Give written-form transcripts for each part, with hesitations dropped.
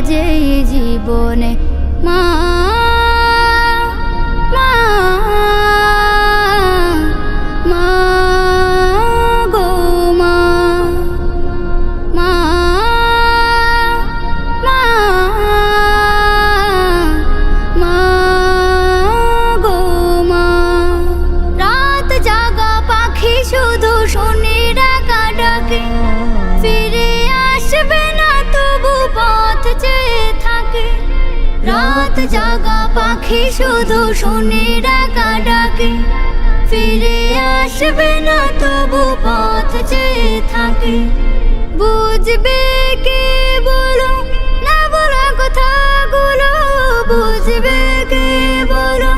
যে জীবনে মা মা মা গো মা মা মা মা গো মা রাত জাগা পাখি শুধু শুনি ডাকা ডাকে ফিরে আসবে না তবু পথ চেয়ে থাকে রাত জাগা পাখি শুধু শুনি ডাকা ডাকে ফিরে আসবে না তবু পথ চেয়ে থাকে বুঝবে কে বলো না বলা কথাগুলো বুঝবে কে বলো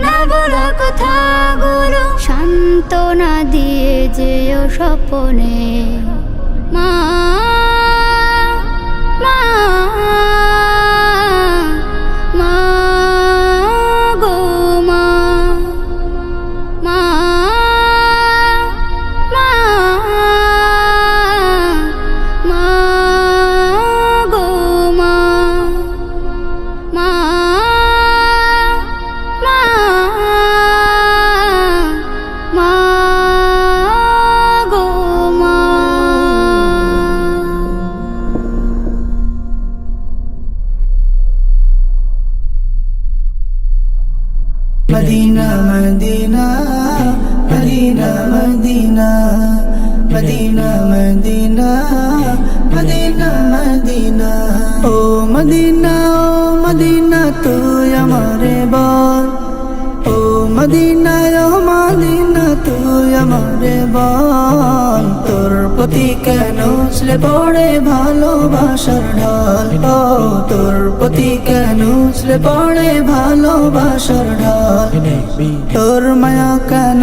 না বলা কথাগুলো সান্ত্বনা দিয়ে যেও স্বপ্নে মা মা মা গো মা মা মা মা গো মা মা মা মা গো মা Medina Medina Medina Medina Medina Medina Medina Medina ও মদিনা তুই আমারে বল ও মদিনা তুই আমারে বল তোর প্রতি কেন উছলে পড়ে ভালোবাসার ঢল ও তোর প্রতি কেন উছলে পড়ে ভালোবাসার ঢল তোর মায়া কেন